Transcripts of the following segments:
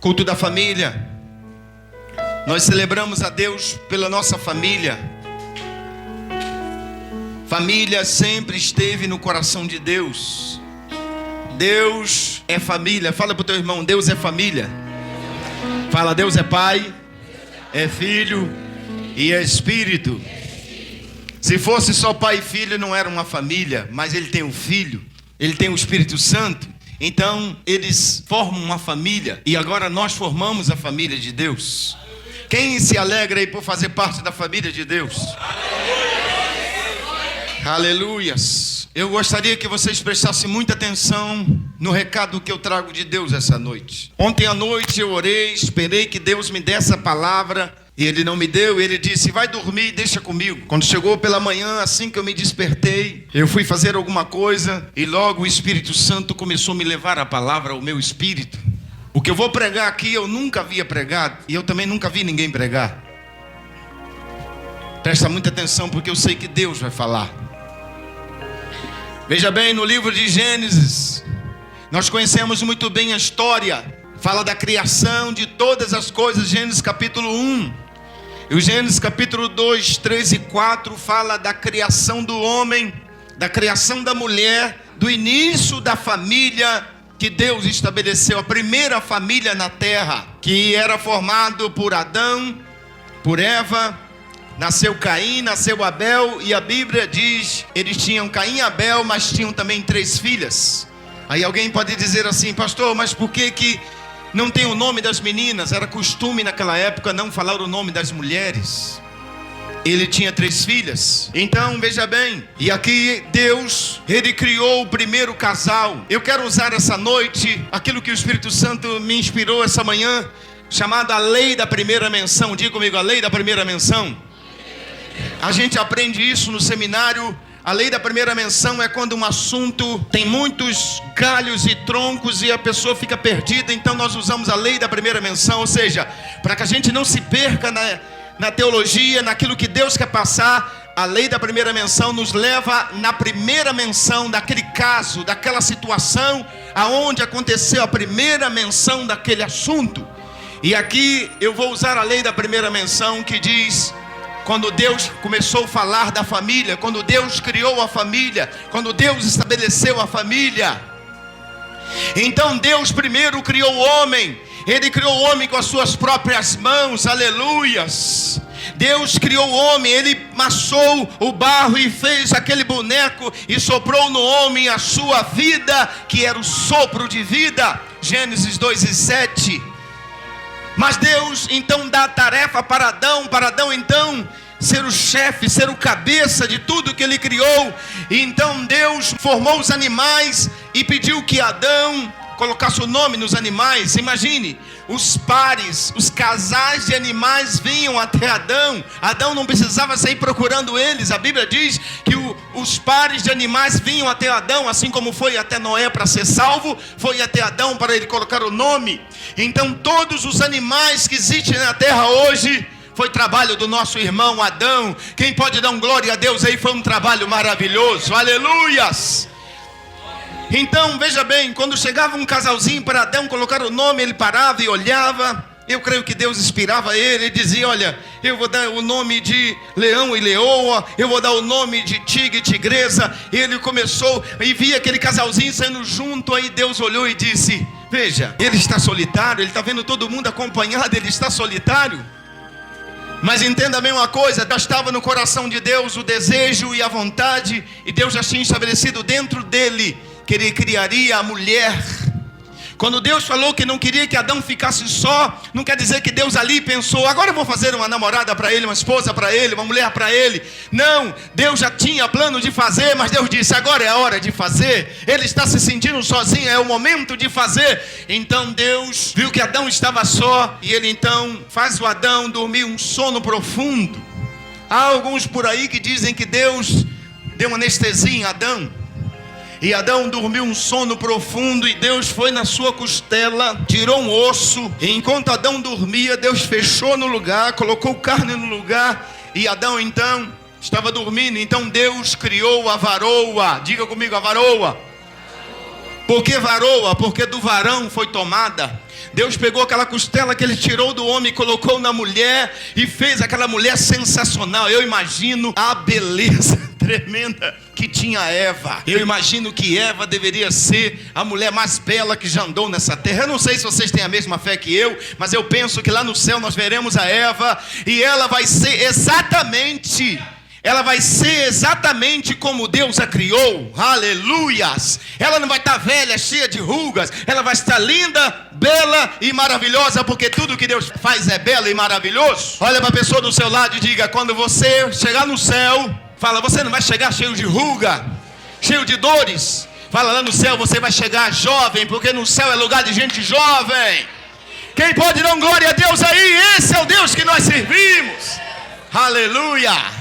Culto da família. Nós celebramos a Deus pela nossa família. Família sempre esteve no coração de Deus. Deus é família. Fala para o teu irmão, Deus é família. Fala, Deus é Pai, é Filho e é Espírito. Se fosse só Pai e Filho, não era uma família. Mas Ele tem o Filho, Ele tem o Espírito Santo. Então eles formam uma família. E agora nós formamos a família de Deus. Quem se alegra aí por fazer parte da família de Deus? Aleluias. Eu gostaria que vocês prestassem muita atenção no recado que eu trago de Deus essa noite. Ontem à noite eu orei, esperei que Deus me desse a palavra. E Ele não me deu, Ele disse, vai dormir e deixa comigo. Quando chegou pela manhã, assim que eu me despertei, eu fui fazer alguma coisa. E logo o Espírito Santo começou a me levar a palavra ao meu espírito. O que eu vou pregar aqui eu nunca havia pregado. E eu também nunca vi ninguém pregar. Presta muita atenção porque eu sei que Deus vai falar. Veja bem, no livro de Gênesis, nós conhecemos muito bem a história. Fala da criação de todas as coisas, Gênesis capítulo 1. E o Gênesis capítulo 2, 3 e 4 fala da criação do homem, da criação da mulher, do início da família que Deus estabeleceu, a primeira família na terra, que era formado por Adão, por Eva, nasceu Caim, nasceu Abel, e a Bíblia diz, eles tinham Caim e Abel, mas tinham também 3 filhas. Aí alguém pode dizer assim, pastor, mas por que não tem o nome das meninas? Era costume naquela época não falar o nome das mulheres. Ele tinha 3 filhas. Então veja bem, e aqui Deus, Ele criou o primeiro casal. Eu quero usar essa noite aquilo que o Espírito Santo me inspirou essa manhã, chamada a lei da primeira menção. Diga comigo, a lei da primeira menção. A gente aprende isso no seminário. A lei da primeira menção é quando um assunto tem muitos galhos e troncos e a pessoa fica perdida. Então nós usamos a lei da primeira menção, ou seja, para que a gente não se perca na teologia, naquilo que Deus quer passar. A lei da primeira menção nos leva na primeira menção daquele caso, daquela situação aonde aconteceu a primeira menção daquele assunto. E aqui eu vou usar a lei da primeira menção que diz: quando Deus começou a falar da família, quando Deus criou a família, quando Deus estabeleceu a família, então Deus primeiro criou o homem. Ele criou o homem com as suas próprias mãos, aleluias. Deus criou o homem, Ele amassou o barro e fez aquele boneco e soprou no homem a sua vida, que era o sopro de vida, Gênesis 2 e 7. Mas Deus então dá a tarefa para Adão então ser o chefe, ser o cabeça de tudo que Ele criou. E então Deus formou os animais e pediu que Adão colocasse o nome nos animais. Imagine, os pares, os casais de animais vinham até Adão. Adão não precisava sair procurando eles. A Bíblia diz que os pares de animais vinham até Adão, assim como foi até Noé para ser salvo, foi até Adão para ele colocar o nome. Então todos os animais que existem na terra hoje foi trabalho do nosso irmão Adão. Quem pode dar um glória a Deus aí? Foi um trabalho maravilhoso, aleluias. Então veja bem, quando chegava um casalzinho para Adão colocar o nome, ele parava e olhava. Eu creio que Deus inspirava ele e dizia: olha, eu vou dar o nome de leão e leoa, eu vou dar o nome de tigre e tigresa. Ele começou e via aquele casalzinho saindo junto. Aí Deus olhou e disse: veja, ele está solitário, ele está vendo todo mundo acompanhado, ele está solitário. Mas entenda bem uma coisa, já estava no coração de Deus o desejo e a vontade, e Deus já tinha estabelecido dentro dele que ele criaria a mulher. Quando Deus falou que não queria que Adão ficasse só, não quer dizer que Deus ali pensou: agora eu vou fazer uma namorada para ele, uma esposa para ele, uma mulher para ele. Não, Deus já tinha plano de fazer, mas Deus disse: agora é a hora de fazer. Ele está se sentindo sozinho, é o momento de fazer. Então Deus viu que Adão estava só, e ele então faz o Adão dormir um sono profundo. Há alguns por aí que dizem que Deus deu anestesia em Adão, e Adão dormiu um sono profundo, e Deus foi na sua costela, tirou um osso, e enquanto Adão dormia, Deus fechou no lugar, colocou carne no lugar, e Adão então estava dormindo. Então Deus criou a varoa. Diga comigo, a varoa. Por que varoa? Porque do varão foi tomada. Deus pegou aquela costela que ele tirou do homem e colocou na mulher e fez aquela mulher sensacional. Eu imagino a beleza tremenda que tinha Eva. Eu imagino que Eva deveria ser a mulher mais bela que já andou nessa terra. Eu não sei se vocês têm a mesma fé que eu, mas eu penso que lá no céu nós veremos a Eva e ela vai ser exatamente como Deus a criou. Aleluias. Ela não vai estar velha, cheia de rugas. Ela vai estar linda, bela e maravilhosa, porque tudo que Deus faz é belo e maravilhoso. Olha para a pessoa do seu lado e diga: quando você chegar no céu, fala, você não vai chegar cheio de ruga, cheio de dores. Fala, lá no céu você vai chegar jovem, porque no céu é lugar de gente jovem. Quem pode dar glória a Deus aí? Esse é o Deus que nós servimos. Aleluia.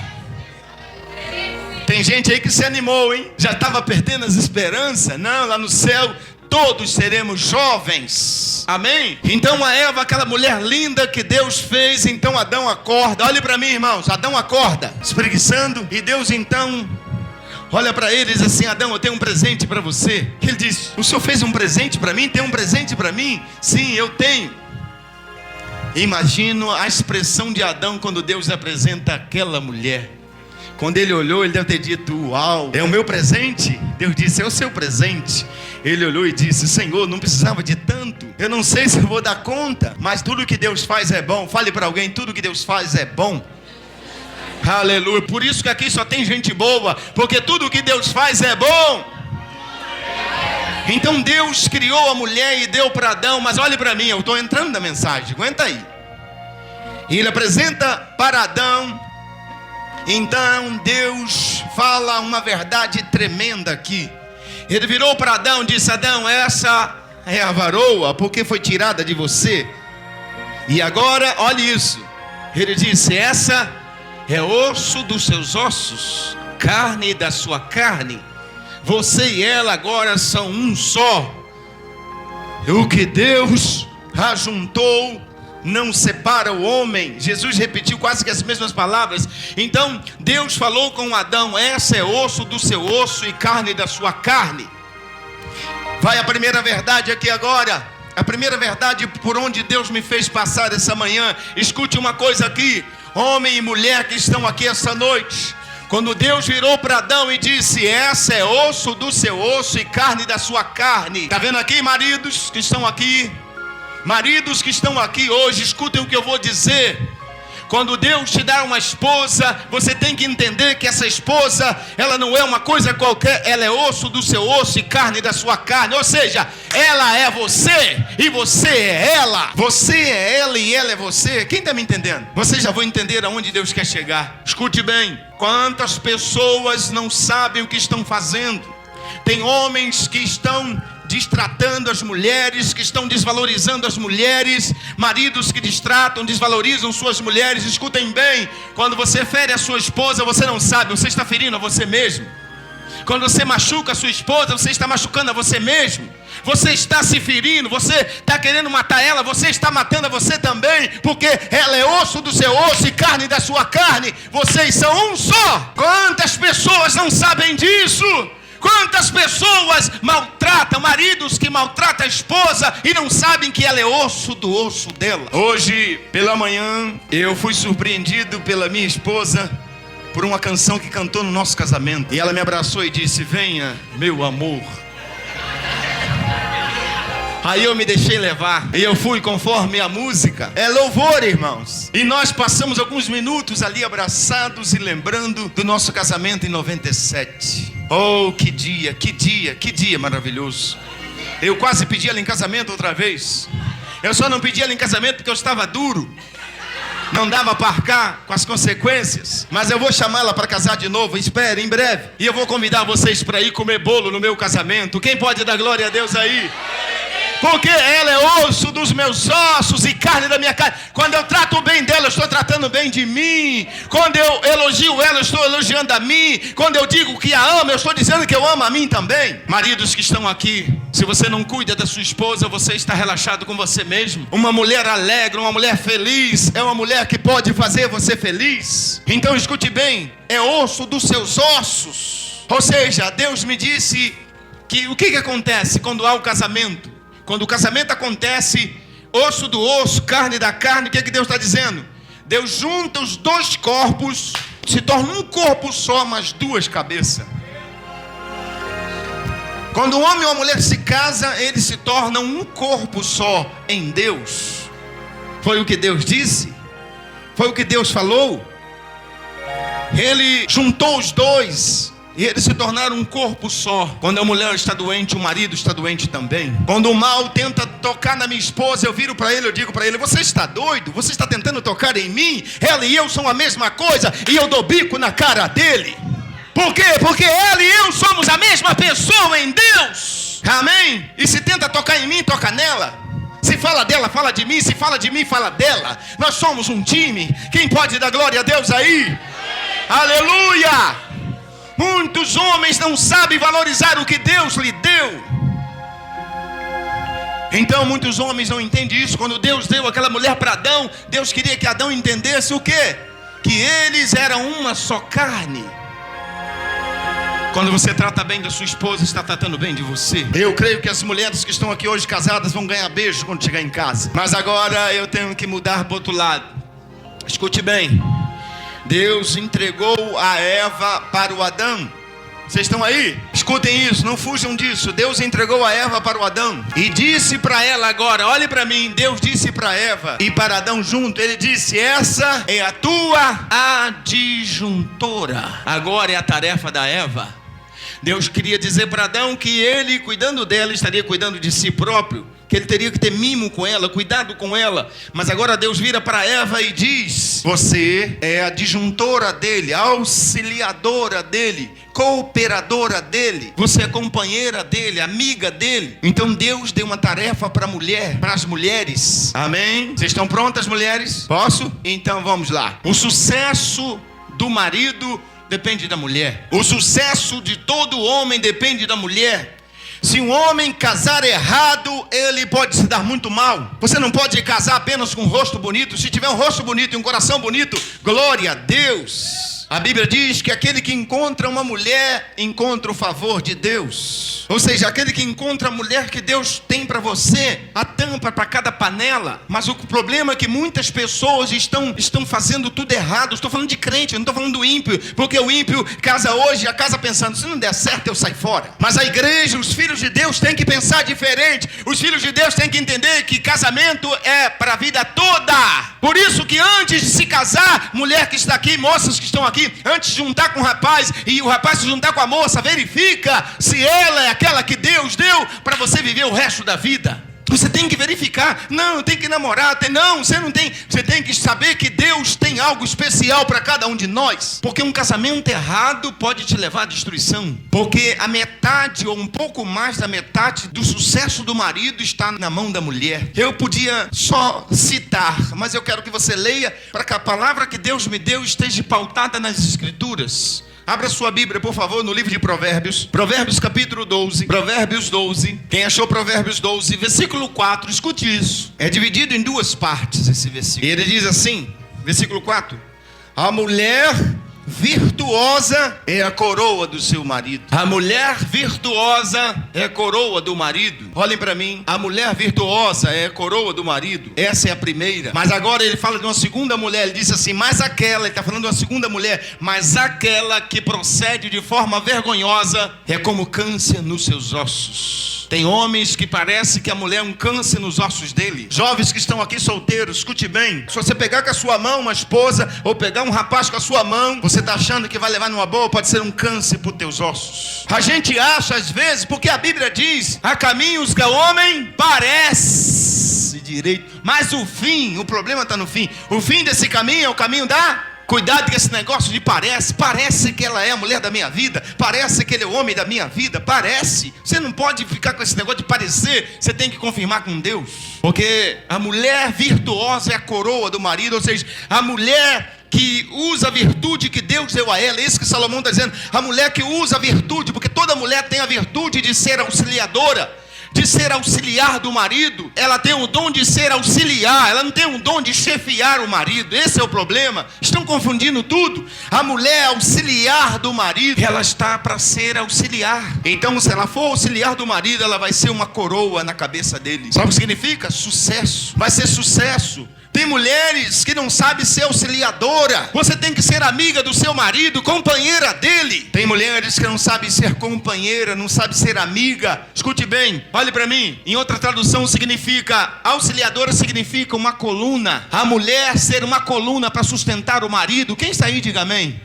Tem gente aí que se animou, hein? Já estava perdendo as esperanças. Não, lá no céu todos seremos jovens. Amém? Então a Eva, aquela mulher linda que Deus fez, então Adão acorda. Olhe para mim, irmãos. Adão acorda, espreguiçando. E Deus então olha para ele e diz assim: Adão, eu tenho um presente para você. Ele diz: o senhor fez um presente para mim? Tem um presente para mim? Sim, eu tenho. Imagino a expressão de Adão quando Deus apresenta aquela mulher. Quando ele olhou, ele deve ter dito: uau, é o meu presente? Deus disse: é o seu presente. Ele olhou e disse: Senhor, não precisava de tanto. Eu não sei se eu vou dar conta, mas tudo que Deus faz é bom. Fale para alguém: tudo que Deus faz é bom. Aleluia. Por isso que aqui só tem gente boa, porque tudo que Deus faz é bom. Então Deus criou a mulher e deu para Adão. Mas olhe para mim, eu estou entrando na mensagem, aguenta aí. E ele apresenta para Adão. Então Deus fala uma verdade tremenda aqui. Ele virou para Adão e disse: Adão, essa é a varoa, porque foi tirada de você. E agora, olhe isso. Ele disse: essa é osso dos seus ossos, carne da sua carne. Você e ela agora são um só. O que Deus ajuntou, não separa o homem. Jesus repetiu quase que as mesmas palavras. Então Deus falou com Adão: essa é osso do seu osso e carne da sua carne. Vai a primeira verdade aqui agora. A primeira verdade por onde Deus me fez passar essa manhã. Escute uma coisa aqui, homem e mulher que estão aqui essa noite. Quando Deus virou para Adão e disse: essa é osso do seu osso e carne da sua carne. Está vendo aqui, maridos que estão aqui? Maridos que estão aqui hoje, escutem o que eu vou dizer. Quando Deus te dá uma esposa, você tem que entender que essa esposa, ela não é uma coisa qualquer. Ela é osso do seu osso e carne da sua carne. Ou seja, ela é você e você é ela. Você é ela e ela é você. Quem está me entendendo? Vocês já vão entender aonde Deus quer chegar. Escute bem. Quantas pessoas não sabem o que estão fazendo? Tem homens que estão distratando as mulheres, que estão desvalorizando as mulheres, maridos que distratam, desvalorizam suas mulheres. Escutem bem, quando você fere a sua esposa, você não sabe, você está ferindo a você mesmo. Quando você machuca a sua esposa, você está machucando a você mesmo. Você está se ferindo, você está querendo matar ela, você está matando a você também, porque ela é osso do seu osso e carne da sua carne. Vocês são um só. Quantas pessoas não sabem disso? Quantas pessoas maltratam, maridos que maltratam a esposa e não sabem que ela é osso do osso dela. Hoje, pela manhã, eu fui surpreendido pela minha esposa por uma canção que cantou no nosso casamento. E ela me abraçou e disse: venha, meu amor. Aí eu me deixei levar e eu fui conforme a música. É louvor, irmãos. E nós passamos alguns minutos ali abraçados e lembrando do nosso casamento em 97. Oh, que dia maravilhoso. Eu quase pedi ela em casamento outra vez. Eu só não pedi ela em casamento porque eu estava duro. Não dava para arcar com as consequências. Mas eu vou chamá-la para casar de novo. Espere, em breve. E eu vou convidar vocês para ir comer bolo no meu casamento. Quem pode dar glória a Deus aí? Porque ela é osso dos meus ossos e carne da minha carne. Quando eu trato bem dela, eu estou tratando bem de mim. Quando eu elogio ela, eu estou elogiando a mim. Quando eu digo que a amo, eu estou dizendo que eu amo a mim também. Maridos que estão aqui, se você não cuida da sua esposa, você está relaxado com você mesmo. Uma mulher alegre, uma mulher feliz, é uma mulher que pode fazer você feliz. Então escute bem, é osso dos seus ossos. Ou seja, Deus me disse que o que acontece quando há o casamento? Quando o casamento acontece, osso do osso, carne da carne, o que Deus está dizendo? Deus junta os dois corpos, se torna um corpo só, mas duas cabeças. Quando um homem ou uma mulher se casa, eles se tornam um corpo só em Deus. Foi o que Deus disse? Foi o que Deus falou? Ele juntou os dois e eles se tornaram um corpo só. Quando a mulher está doente, o marido está doente também. Quando o mal tenta tocar na minha esposa, eu viro para ele, eu digo para ele: você está doido? Você está tentando tocar em mim? Ela e eu são a mesma coisa, e eu dou bico na cara dele. Por quê? Porque ela e eu somos a mesma pessoa em Deus. Amém? E se tenta tocar em mim, toca nela. Se fala dela, fala de mim. Se fala de mim, fala dela. Nós somos um time. Quem pode dar glória a Deus aí? Aleluia! Muitos homens não sabem valorizar o que Deus lhe deu. Então muitos homens não entendem isso. Quando Deus deu aquela mulher para Adão, Deus queria que Adão entendesse o quê? Que eles eram uma só carne. Quando você trata bem da sua esposa, está tratando bem de você. Eu creio que as mulheres que estão aqui hoje casadas vão ganhar beijo quando chegar em casa. Mas agora eu tenho que mudar para o outro lado. Escute bem. Deus entregou a Eva para o Adão. Vocês estão aí? Escutem isso, não fujam disso. Deus entregou a Eva para o Adão e disse para ela agora, olhe para mim. Deus disse para Eva e para Adão junto. Ele disse: essa é a tua adjuntora. Agora é a tarefa da Eva. Deus queria dizer para Adão que ele, cuidando dela, estaria cuidando de si próprio, que ele teria que ter mimo com ela, cuidado com ela. Mas agora Deus vira para Eva e diz: você é a disjuntora dele, auxiliadora dele, cooperadora dele, você é companheira dele, amiga dele. Então Deus deu uma tarefa para a mulher, para as mulheres. Amém? Vocês estão prontas, mulheres? Posso? Então vamos lá. O sucesso do marido depende da mulher. O sucesso de todo homem depende da mulher. Se um homem casar errado, ele pode se dar muito mal. Você não pode casar apenas com um rosto bonito. Se tiver um rosto bonito e um coração bonito, glória a Deus. A Bíblia diz que aquele que encontra uma mulher, encontra o favor de Deus. Ou seja, aquele que encontra a mulher que Deus tem para você, a tampa para cada panela. Mas o problema é que muitas pessoas estão fazendo tudo errado. Estou falando de crente, não estou falando do ímpio. Porque o ímpio casa hoje, a casa pensando: se não der certo, eu saio fora. Mas a igreja, os filhos de Deus têm que pensar diferente. Os filhos de Deus têm que entender que casamento é para a vida toda. Por isso que antes de se casar, mulher que está aqui, moças que estão aqui, antes de juntar com o rapaz e o rapaz se juntar com a moça, verifica se ela é aquela que Deus deu para você viver o resto da vida. Você tem que verificar. Não, eu tenho que namorar. Não, você não tem. Você tem que saber que Deus tem algo especial para cada um de nós. Porque um casamento errado pode te levar à destruição. Porque a metade ou um pouco mais da metade do sucesso do marido está na mão da mulher. Eu podia só citar, mas eu quero que você leia para que a palavra que Deus me deu esteja pautada nas Escrituras. Abra sua Bíblia, por favor, no livro de Provérbios. Provérbios capítulo 12. Provérbios 12. Quem achou Provérbios 12? Versículo 4. Escute isso. É dividido em duas partes esse versículo. Ele diz assim, versículo 4. A mulher virtuosa é a coroa do seu marido. A mulher virtuosa é a coroa do marido. Olhem para mim. A mulher virtuosa é a coroa do marido. Essa é a primeira. Mas agora ele fala de uma segunda mulher. Ele diz assim: mas aquela, ele está falando de uma segunda mulher, mas aquela que procede de forma vergonhosa é como câncer nos seus ossos. Tem homens que parece que a mulher é um câncer nos ossos dele. Jovens que estão aqui solteiros, escute bem. Se você pegar com a sua mão uma esposa, ou pegar um rapaz com a sua mão, você está achando que vai levar numa boa, pode ser um câncer para os teus ossos. A gente acha às vezes, porque a Bíblia diz: há caminhos que ao homem parece direito, mas o problema está no fim. O fim desse caminho é o caminho da... Cuidado com esse negócio de parece que ela é a mulher da minha vida, parece que ele é o homem da minha vida, parece. Você não pode ficar com esse negócio de parecer, você tem que confirmar com Deus. Porque a mulher virtuosa é a coroa do marido, ou seja, a mulher que usa a virtude que Deus deu a ela. É isso que Salomão está dizendo, a mulher que usa a virtude, porque toda mulher tem a virtude de ser auxiliadora. de ser auxiliar do marido, ela tem o dom de ser auxiliar, ela não tem o dom de chefiar o marido. Esse é o problema. Estão confundindo tudo. A mulher auxiliar do marido, ela está para ser auxiliar. Então, se ela for auxiliar do marido, ela vai ser uma coroa na cabeça dele. Sabe o que significa? Sucesso. Vai ser sucesso. Tem mulheres que não sabem ser auxiliadora. Você tem que ser amiga do seu marido, companheira dele. Tem mulheres que não sabem ser companheira, não sabem ser amiga. Escute bem, olhe para mim. Em outra tradução significa, auxiliadora significa uma coluna. A mulher ser uma coluna para sustentar o marido. Quem está aí, diga amém.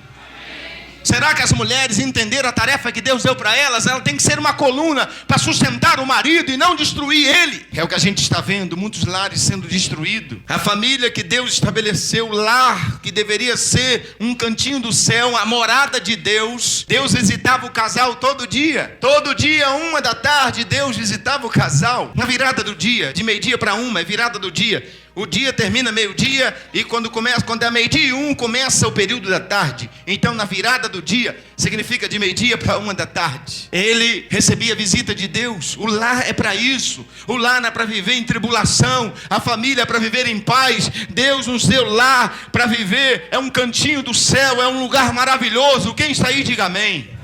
Será que as mulheres entenderam a tarefa que Deus deu para elas? Ela tem que ser uma coluna para sustentar o marido e não destruir ele. É o que a gente está vendo, muitos lares sendo destruídos. A família que Deus estabeleceu, o lar que deveria ser um cantinho do céu, a morada de Deus. Deus visitava o casal todo dia. Todo dia, 1h, Deus visitava o casal. Na virada do dia, de meio-dia para 1, é virada do dia. O dia termina meio-dia e quando é meio-dia e 1, começa o período da tarde. Então, na virada do dia, significa de meio-dia para 1h. Ele recebia a visita de Deus. O lar é para isso. O lar não é para viver em tribulação. A família é para viver em paz. Deus nos deu lar para viver. É um cantinho do céu, é um lugar maravilhoso. Quem está aí, diga amém.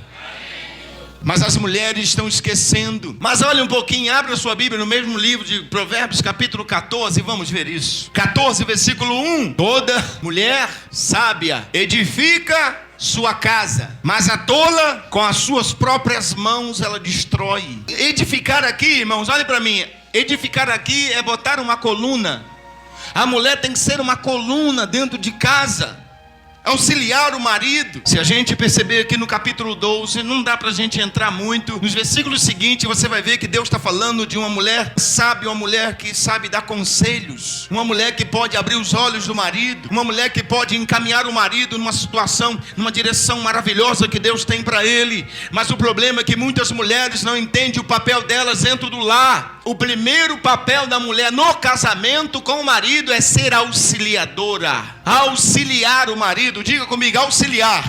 Mas as mulheres estão esquecendo. Mas olha um pouquinho, abra sua Bíblia no mesmo livro de Provérbios, capítulo 14, vamos ver isso. 14, versículo 1. Toda mulher sábia edifica sua casa, mas a tola, com as suas próprias mãos, ela destrói. Edificar aqui, irmãos, olha para mim. Edificar aqui é botar uma coluna. A mulher tem que ser uma coluna dentro de casa, auxiliar o marido. Se a gente perceber aqui no capítulo 12, não dá para a gente entrar muito. Nos versículos seguintes você vai ver que Deus está falando de uma mulher sábia, uma mulher que sabe dar conselhos, uma mulher que pode abrir os olhos do marido, uma mulher que pode encaminhar o marido numa situação, numa direção maravilhosa que Deus tem para ele. Mas o problema é que muitas mulheres não entendem o papel delas dentro do lar. O primeiro papel da mulher no casamento com o marido é ser auxiliadora, auxiliar o marido. Diga comigo, auxiliar,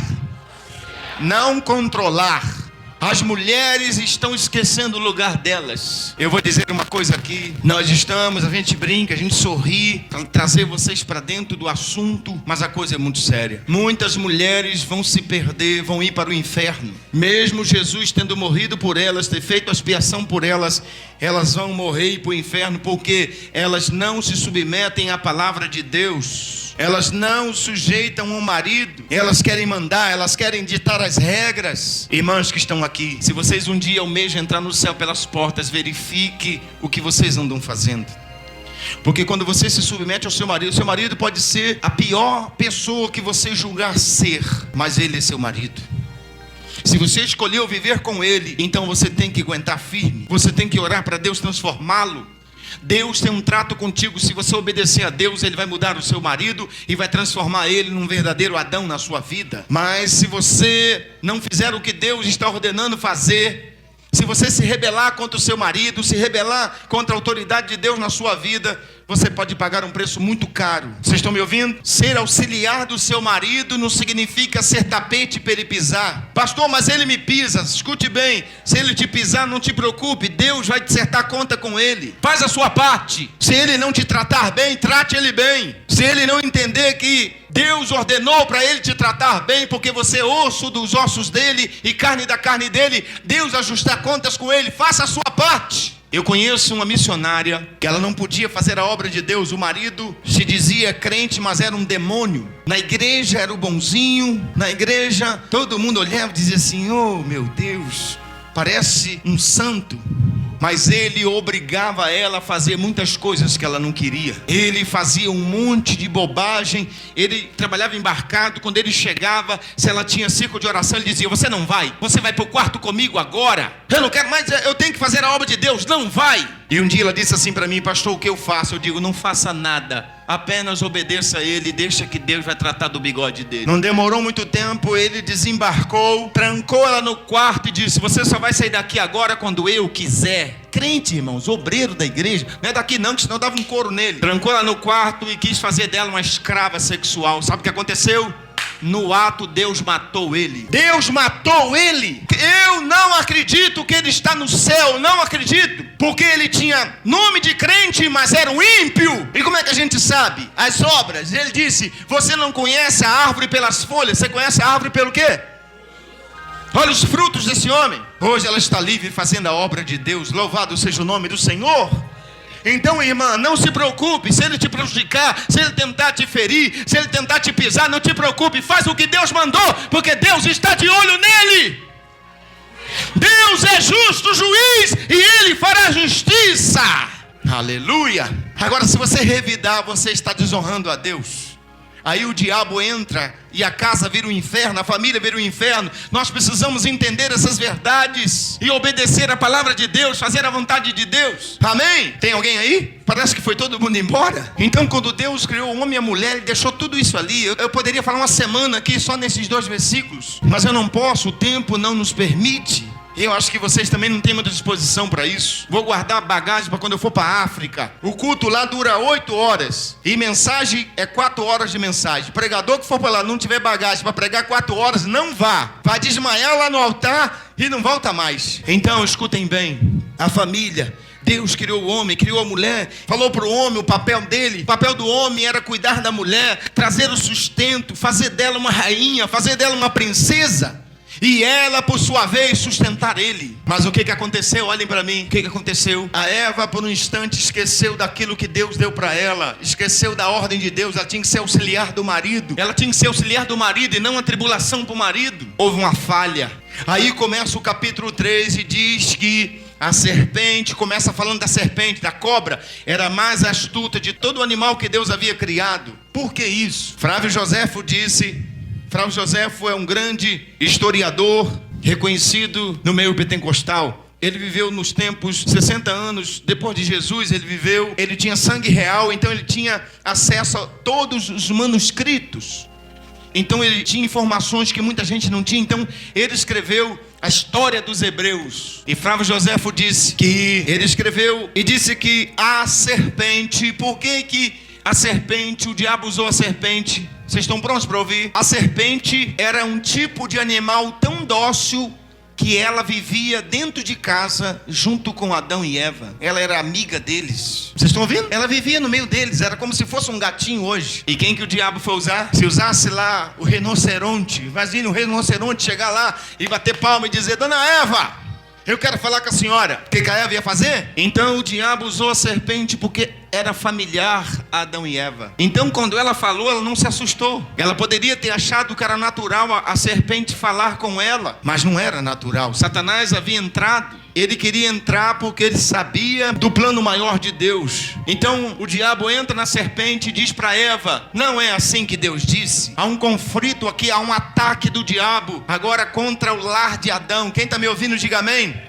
não controlar. As mulheres estão esquecendo o lugar delas. Eu vou dizer uma coisa aqui. A gente brinca, a gente sorri, para trazer vocês para dentro do assunto, mas a coisa é muito séria. Muitas mulheres vão se perder, vão ir para o inferno. Mesmo Jesus tendo morrido por elas, ter feito a expiação por elas, elas vão morrer e ir para o inferno, porque elas não se submetem à palavra de Deus. Elas não sujeitam o marido. Elas querem mandar, elas querem ditar as regras. Irmãos que estão aqui, se vocês um dia almejam entrar no céu pelas portas, verifique o que vocês andam fazendo. Porque quando você se submete ao seu marido pode ser a pior pessoa que você julgar ser, mas ele é seu marido. Se você escolheu viver com ele, então você tem que aguentar firme. Você tem que orar para Deus transformá-lo. Deus tem um trato contigo. Se você obedecer a Deus, Ele vai mudar o seu marido e vai transformar ele num verdadeiro Adão na sua vida. Mas se você não fizer o que Deus está ordenando fazer, se você se rebelar contra o seu marido, se rebelar contra a autoridade de Deus na sua vida, você pode pagar um preço muito caro. Vocês estão me ouvindo? Ser auxiliar do seu marido não significa ser tapete para ele pisar. Pastor, mas ele me pisa. Escute bem, se ele te pisar, não te preocupe, Deus vai te acertar conta com ele. Faz a sua parte. Se ele não te tratar bem, trate ele bem. Se ele não entender que Deus ordenou para ele te tratar bem, porque você é osso dos ossos dele e carne da carne dele, Deus ajustar contas com ele, faça a sua parte. Eu conheço uma missionária que ela não podia fazer a obra de Deus. O marido se dizia crente, mas era um demônio. Na igreja era o bonzinho. Na igreja todo mundo olhava e dizia assim: oh meu Deus, parece um santo. Mas ele obrigava ela a fazer muitas coisas que ela não queria. Ele fazia um monte de bobagem. Ele trabalhava embarcado. Quando ele chegava, se ela tinha círculo de oração, ele dizia: você não vai? Você vai para o quarto comigo agora? Eu não quero mais, eu tenho que fazer a obra de Deus. Não vai. E um dia ela disse assim para mim: pastor, o que eu faço? Eu digo: não faça nada, apenas obedeça a ele, deixa que Deus vai tratar do bigode dele. Não demorou muito tempo, ele desembarcou, trancou ela no quarto e disse: você só vai sair daqui agora quando eu quiser. Crente, irmãos, obreiro da igreja, não é daqui não, que senão dava um couro nele. Trancou ela no quarto e quis fazer dela uma escrava sexual. Sabe o que aconteceu? No ato, Deus matou ele. Deus matou ele. Eu não acredito que ele está no céu. Não acredito. Porque ele tinha nome de crente, mas era um ímpio. E como é que a gente sabe? As obras. Ele disse: você não conhece a árvore pelas folhas, você conhece a árvore pelo quê? Olha os frutos desse homem. Hoje ela está livre fazendo a obra de Deus. Louvado seja o nome do Senhor. Então, irmã, não se preocupe. Se ele te prejudicar, se ele tentar te ferir, se ele tentar te pisar, não te preocupe. Faz o que Deus mandou, porque Deus está de olho nele. Deus é justo juiz e ele fará justiça. Aleluia. Agora, se você revidar, você está desonrando a Deus. Aí o diabo entra e a casa vira um inferno, a família vira um inferno. Nós precisamos entender essas verdades e obedecer a palavra de Deus, fazer a vontade de Deus. Amém? Tem alguém aí? Parece que foi todo mundo embora. Então, quando Deus criou o homem e a mulher, Ele deixou tudo isso ali. Eu poderia falar uma semana aqui só nesses 2 versículos, mas eu não posso, o tempo não nos permite. Eu acho que vocês também não têm muita disposição para isso. Vou guardar bagagem para quando eu for para a África. O culto lá dura 8 horas. E mensagem é 4 horas de mensagem. Pregador que for para lá não tiver bagagem para pregar 4 horas, não vá. Vai desmaiar lá no altar e não volta mais. Então, escutem bem. A família... Deus criou o homem, criou a mulher, falou para o homem o papel dele. O papel do homem era cuidar da mulher, trazer o sustento, fazer dela uma rainha, fazer dela uma princesa. E ela, por sua vez, sustentar ele. Mas o que aconteceu? Olhem para mim. O que aconteceu? A Eva, por um instante, esqueceu daquilo que Deus deu para ela. Esqueceu da ordem de Deus. Ela tinha que ser auxiliar do marido. Ela tinha que ser auxiliar do marido e não a tribulação para o marido. Houve uma falha. Aí começa o capítulo 3 e diz que a serpente, começa falando da serpente, da cobra, era a mais astuta de todo o animal que Deus havia criado. Por que isso? Flávio Joséfo disse... Flávio Joséfo é um grande historiador, reconhecido no meio pentecostal. Ele viveu nos tempos, 60 anos depois de Jesus, ele tinha sangue real, então ele tinha acesso a todos os manuscritos. Então ele tinha informações que muita gente não tinha, então ele escreveu a história dos hebreus. E Flávio Joséfo disse que ele escreveu e disse que a serpente, por que a serpente, o diabo usou a serpente? Vocês estão prontos para ouvir? A serpente era um tipo de animal tão dócil que ela vivia dentro de casa junto com Adão e Eva. Ela era amiga deles. Vocês estão ouvindo? Ela vivia no meio deles, era como se fosse um gatinho hoje. E quem que o diabo foi usar? Se usasse lá o rinoceronte, imagine o rinoceronte chegar lá e bater palma e dizer: Dona Eva, eu quero falar com a senhora. O que a Eva ia fazer? Então o diabo usou a serpente porque era familiar a Adão e Eva. Então quando ela falou, ela não se assustou. Ela poderia ter achado que era natural a serpente falar com ela, mas não era natural. Satanás havia entrado. Ele queria entrar porque ele sabia do plano maior de Deus. Então o diabo entra na serpente e diz para Eva: não é assim que Deus disse. Há um conflito aqui, há um ataque do diabo agora contra o lar de Adão. Quem está me ouvindo, diga amém.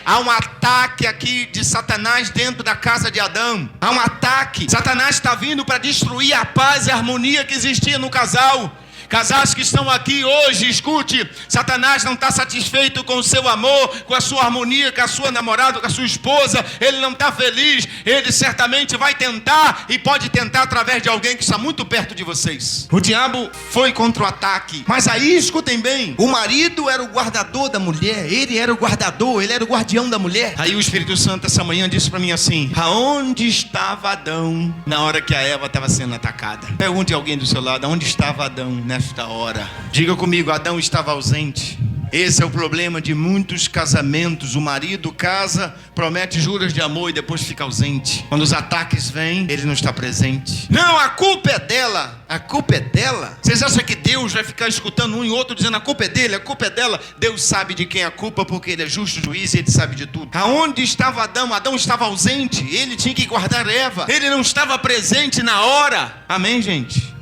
Há um ataque aqui de Satanás dentro da casa de Adão. Há um ataque. Satanás está vindo para destruir a paz e a harmonia que existia no casal. Casais que estão aqui hoje, escute, Satanás não está satisfeito com o seu amor, com a sua harmonia, com a sua namorada, com a sua esposa. Ele não está feliz. Ele certamente vai tentar, e pode tentar através de alguém que está muito perto de vocês. O diabo foi contra o ataque. Mas aí, escutem bem, o marido era o guardador da mulher. Ele era o guardador, ele era o guardião da mulher. Aí o Espírito Santo essa manhã disse para mim assim: aonde estava Adão na hora que a Eva estava sendo atacada? Pergunte a alguém do seu lado: aonde estava Adão nesta hora? Diga comigo: Adão estava ausente. Esse é o problema de muitos casamentos. O marido casa, promete juras de amor e depois fica ausente. Quando os ataques vêm, ele não está presente. Não, a culpa é dela. A culpa é dela? Vocês acham que Deus vai ficar escutando um e outro dizendo a culpa é dele, a culpa é dela? Deus sabe de quem é a culpa, porque ele é justo juiz e ele sabe de tudo. Aonde estava Adão? Adão estava ausente. Ele tinha que guardar Eva. Ele não estava presente na hora. Amém, gente?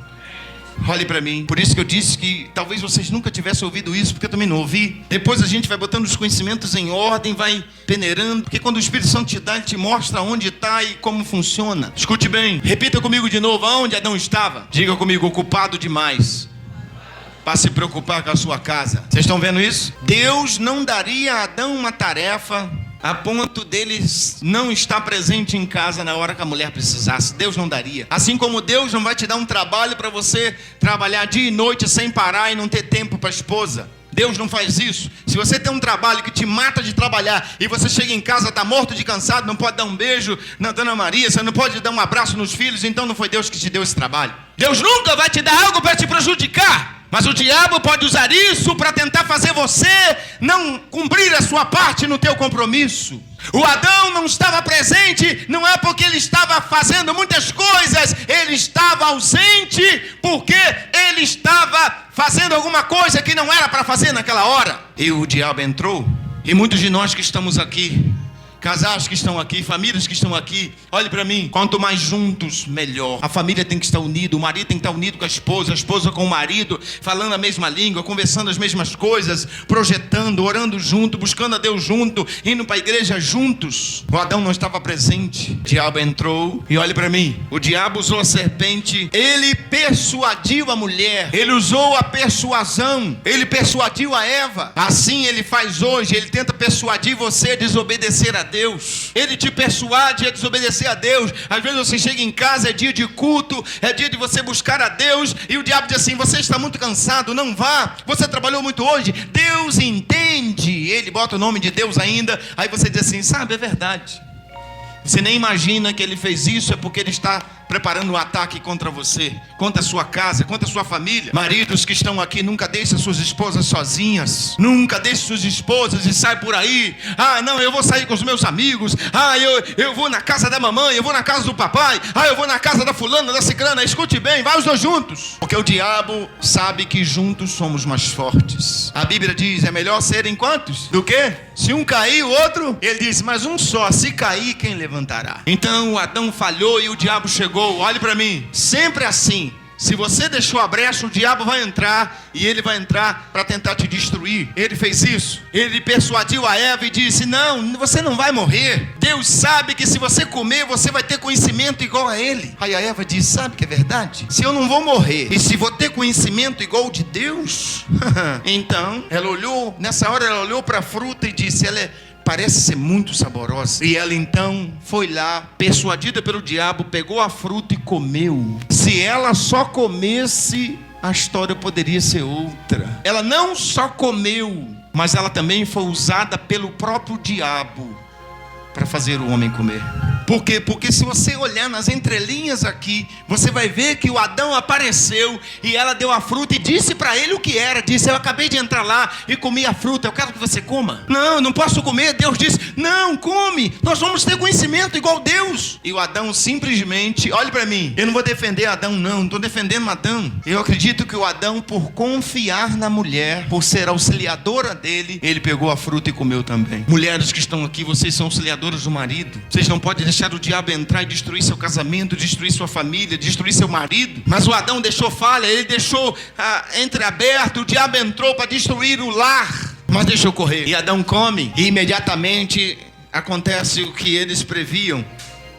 Olhe para mim. Por isso que eu disse que talvez vocês nunca tivessem ouvido isso, porque eu também não ouvi. Depois a gente vai botando os conhecimentos em ordem, vai peneirando, porque quando o Espírito Santo te dá, ele te mostra onde está e como funciona. Escute bem, repita comigo de novo: aonde Adão estava? Diga comigo: ocupado demais para se preocupar com a sua casa. Vocês estão vendo isso? Deus não daria a Adão uma tarefa a ponto dele não estar presente em casa na hora que a mulher precisasse. Deus não daria. Assim como Deus não vai te dar um trabalho para você trabalhar dia e noite sem parar e não ter tempo para a esposa. Deus não faz isso. Se você tem um trabalho que te mata de trabalhar e você chega em casa, está morto de cansado, não pode dar um beijo na Dona Maria, você não pode dar um abraço nos filhos, então não foi Deus que te deu esse trabalho. Deus nunca vai te dar algo para te prejudicar. Mas o diabo pode usar isso para tentar fazer você não cumprir a sua parte no teu compromisso. O Adão não estava presente, não é porque ele estava fazendo muitas coisas, ele estava ausente porque ele estava fazendo alguma coisa que não era para fazer naquela hora. E o diabo entrou, e muitos de nós que estamos aqui, casais que estão aqui, famílias que estão aqui, olhe para mim, quanto mais juntos, melhor. A família tem que estar unida, o marido tem que estar unido com a esposa com o marido, falando a mesma língua, conversando as mesmas coisas, projetando, orando junto, buscando a Deus junto, indo para a igreja juntos. O Adão não estava presente, o diabo entrou, e olhe para mim, o diabo usou a serpente, ele persuadiu a mulher, ele usou a persuasão, ele persuadiu a Eva. Assim ele faz hoje, ele tenta persuadir você a desobedecer a Deus. Ele te persuade a desobedecer a Deus. Às vezes você chega em casa, é dia de culto, é dia de você buscar a Deus, e o diabo diz assim: você está muito cansado, não vá, você trabalhou muito hoje. Deus entende, ele bota o nome de Deus ainda, aí você diz assim: sabe, é verdade. Você nem imagina que ele fez isso, é porque ele está preparando um ataque contra você, contra a sua casa, contra a sua família. Maridos que estão aqui, nunca deixem suas esposas sozinhas. Nunca deixem suas esposas e sai por aí. Ah, não, eu vou sair com os meus amigos. Ah, eu vou na casa da mamãe, eu vou na casa do papai. Ah, eu vou na casa da fulana, da ciclana. Escute bem, vai os dois juntos. Porque o diabo sabe que juntos somos mais fortes. A Bíblia diz, é melhor serem quantos? Do que? Se um cair, o outro, ele diz, mas um só, se cair, quem levantará? Então o Adão falhou e o diabo chegou. Olhe para mim, sempre assim. Se você deixou a brecha, o diabo vai entrar, e ele vai entrar para tentar te destruir. Ele fez isso. Ele persuadiu a Eva e disse: não, você não vai morrer. Deus sabe que se você comer, você vai ter conhecimento igual a ele. Aí a Eva disse: sabe que é verdade? Se eu não vou morrer, e se vou ter conhecimento igual de Deus, então, ela olhou, nessa hora ela olhou para a fruta e disse: parece ser muito saborosa. E ela então foi lá, persuadida pelo diabo, pegou a fruta e comeu. Se ela só comesse, a história poderia ser outra. Ela não só comeu, mas ela também foi usada pelo próprio diabo para fazer o homem comer. Por quê? Porque se você olhar nas entrelinhas aqui, você vai ver que o Adão apareceu e ela deu a fruta e disse para ele o que era. Disse: eu acabei de entrar lá e comi a fruta, eu quero que você coma. Não, não posso comer. Deus disse: não, come, nós vamos ter conhecimento igual Deus. E o Adão simplesmente, olhe para mim, eu não vou defender Adão não estou defendendo Adão. Eu acredito que o Adão, por confiar na mulher, por ser auxiliadora dele, ele pegou a fruta e comeu também. Mulheres que estão aqui, vocês são auxiliadoras do marido. Vocês não podem deixar o diabo entrar e destruir seu casamento, destruir sua família, destruir seu marido. Mas o Adão deixou falha, ele deixou entreaberto, o diabo entrou para destruir o lar, mas deixou correr. E Adão come, e imediatamente acontece o que eles previam.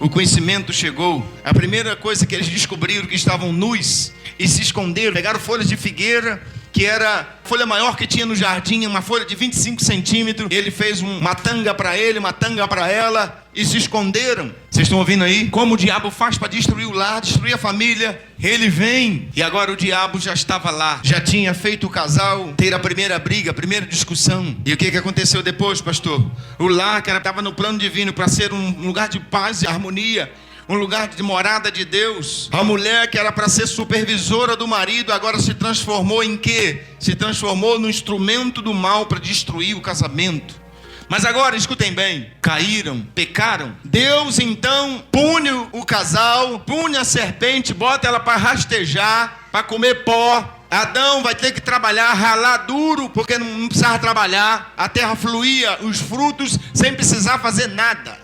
O conhecimento chegou. A primeira coisa que eles descobriram, que estavam nus e se esconderam, pegaram folhas de figueira, que era a folha maior que tinha no jardim, uma folha de 25 centímetros. Ele fez uma tanga para ele, uma tanga para ela, e se esconderam. Vocês estão ouvindo aí? Como o diabo faz para destruir o lar, destruir a família? Ele vem. E agora o diabo já estava lá, já tinha feito o casal ter a primeira briga, a primeira discussão. E o que aconteceu depois, pastor? O lar que estava no plano divino para ser um lugar de paz e harmonia, um lugar de morada de Deus. A mulher que era para ser supervisora do marido, agora se transformou em quê? Se transformou no instrumento do mal para destruir o casamento. Mas agora, escutem bem, caíram, pecaram. Deus então pune o casal, pune a serpente, bota ela para rastejar, para comer pó. Adão vai ter que trabalhar, ralar duro, porque não precisava trabalhar. A terra fluía, os frutos, sem precisar fazer nada.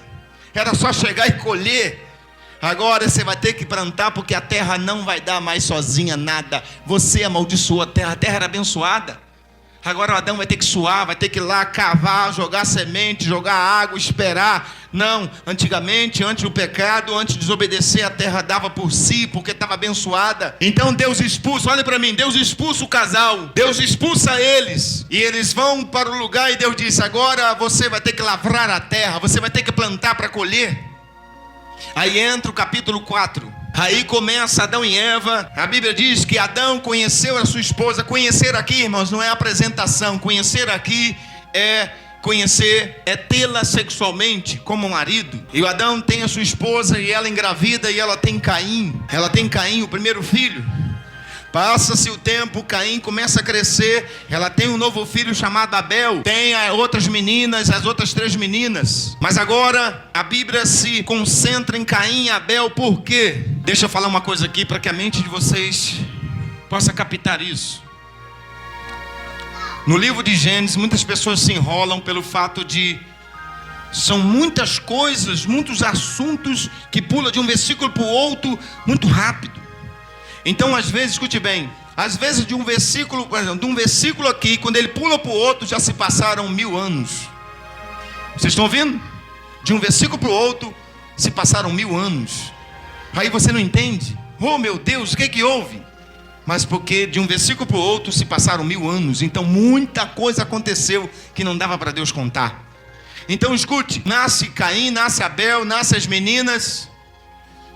Era só chegar e colher. Agora você vai ter que plantar, porque a terra não vai dar mais sozinha nada. Você amaldiçoou a terra era abençoada. Agora o Adão vai ter que suar, vai ter que ir lá cavar, jogar semente, jogar água, esperar. Não, antigamente, antes do pecado, antes de desobedecer, a terra dava por si, porque estava abençoada. Então Deus expulsa, olha para mim, Deus expulsa o casal, Deus expulsa eles, e eles vão para o lugar, e Deus diz: agora você vai ter que lavrar a terra, você vai ter que plantar para colher. Aí entra o capítulo 4. Aí começa Adão e Eva. A Bíblia diz que Adão conheceu a sua esposa. Conhecer aqui, irmãos, não é apresentação. Conhecer aqui é conhecer, é tê-la sexualmente como marido. E o Adão tem a sua esposa e ela engravida e ela tem Caim. Ela tem Caim, o primeiro filho. Passa-se o tempo, Caim começa a crescer. Ela tem um novo filho chamado Abel. Tem outras meninas, as outras 3 meninas. Mas agora a Bíblia se concentra em Caim e Abel. Por quê? Deixa eu falar uma coisa aqui para que a mente de vocês possa captar isso. No livro de Gênesis, muitas pessoas se enrolam pelo fato de... São muitas coisas, muitos assuntos que pulam de um versículo para o outro muito rápido. Então, às vezes, escute bem, às vezes de um versículo aqui, quando ele pula para o outro, já se passaram 1000 anos. Vocês estão ouvindo? De um versículo para o outro, se passaram 1000 anos. Aí você não entende. Oh, meu Deus, o que houve? Mas porque de um versículo para o outro se passaram 1000 anos. Então, muita coisa aconteceu que não dava para Deus contar. Então, escute, nasce Caim, nasce Abel, nasce as meninas.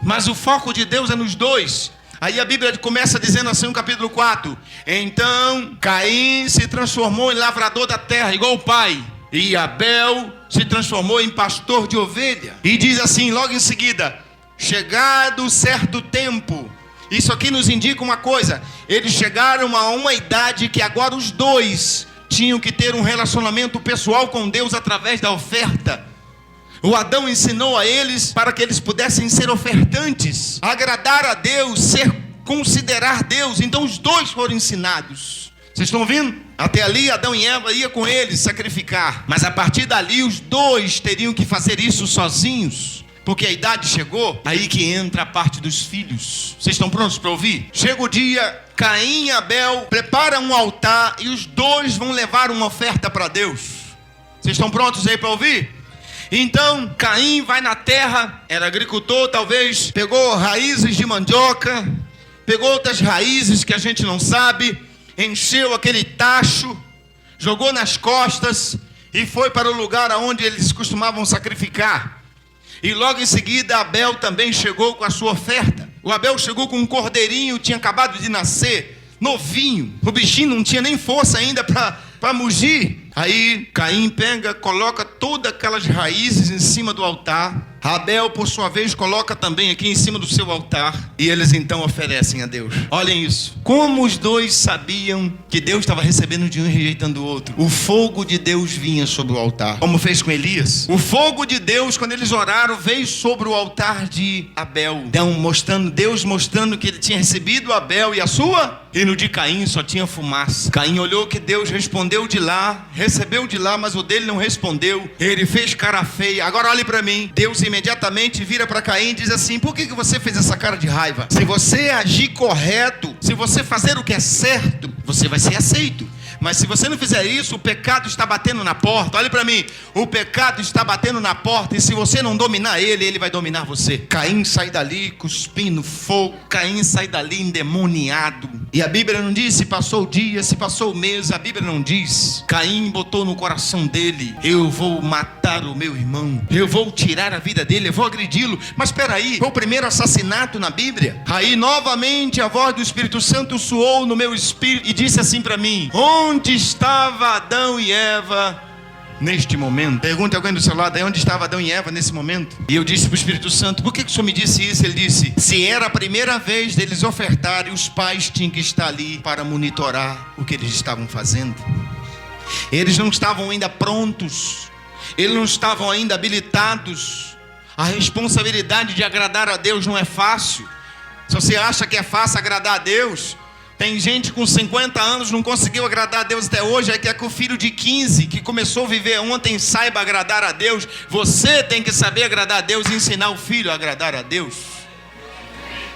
Mas o foco de Deus é nos dois. Aí a Bíblia começa dizendo assim no capítulo 4. Então Caim se transformou em lavrador da terra, igual o pai. E Abel se transformou em pastor de ovelha. E diz assim logo em seguida: chegado certo tempo. Isso aqui nos indica uma coisa. Eles chegaram a uma idade que agora os dois tinham que ter um relacionamento pessoal com Deus através da oferta. O Adão ensinou a eles para que eles pudessem ser ofertantes, agradar a Deus, considerar Deus. Então os dois foram ensinados. Vocês estão ouvindo? Até ali Adão e Eva iam com eles sacrificar. Mas a partir dali os dois teriam que fazer isso sozinhos. Porque a idade chegou, aí que entra a parte dos filhos. Vocês estão prontos para ouvir? Chega o dia, Caim e Abel preparam um altar e os dois vão levar uma oferta para Deus. Vocês estão prontos aí para ouvir? Então Caim vai na terra, era agricultor, talvez pegou raízes de mandioca, pegou outras raízes que a gente não sabe, encheu aquele tacho, jogou nas costas e foi para o lugar onde eles costumavam sacrificar. E logo em seguida Abel também chegou com a sua oferta. O Abel chegou com um cordeirinho, tinha acabado de nascer, novinho. O bichinho não tinha nem força ainda para mugir. Aí Caim pega, coloca todas aquelas raízes em cima do altar. Abel, por sua vez, coloca também aqui em cima do seu altar. E eles então oferecem a Deus. Olhem isso. Como os dois sabiam que Deus estava recebendo de um e rejeitando o outro. O fogo de Deus vinha sobre o altar. Como fez com Elias. O fogo de Deus, quando eles oraram, veio sobre o altar de Abel. Deus mostrando que ele tinha recebido Abel e a sua. E no de Caim só tinha fumaça. Caim olhou que Deus respondeu de lá, recebeu de lá, mas o dele não respondeu. Ele fez cara feia. Agora olhe para mim. Deus imediatamente vira para Caim e diz assim: por que você fez essa cara de raiva? Se você agir correto, se você fazer o que é certo, você vai ser aceito. Mas se você não fizer isso, o pecado está batendo na porta. Olhe para mim, o pecado está batendo na porta. E se você não dominar ele, ele vai dominar você. Caim sai dali cuspindo fogo. Caim sai dali endemoniado. E a Bíblia não diz se passou o dia, se passou o mês. A Bíblia não diz. Caim botou no coração dele: eu vou matar o meu irmão, eu vou tirar a vida dele, eu vou agredi-lo. Mas espera aí, foi o primeiro assassinato na Bíblia. Aí novamente a voz do Espírito Santo soou no meu espírito e disse assim para mim: onde estava Adão e Eva neste momento? Pergunta alguém do seu lado: onde estava Adão e Eva nesse momento? E eu disse para o Espírito Santo: por que o Senhor me disse isso? Ele disse: se era a primeira vez deles ofertarem, os pais tinham que estar ali para monitorar o que eles estavam fazendo. Eles não estavam ainda prontos, eles não estavam ainda habilitados. A responsabilidade de agradar a Deus não é fácil. Se você acha que é fácil agradar a Deus, tem gente com 50 anos não conseguiu agradar a Deus até hoje. É que o filho de 15 que começou a viver ontem saiba agradar a Deus. Você tem que saber agradar a Deus e ensinar o filho a agradar a Deus.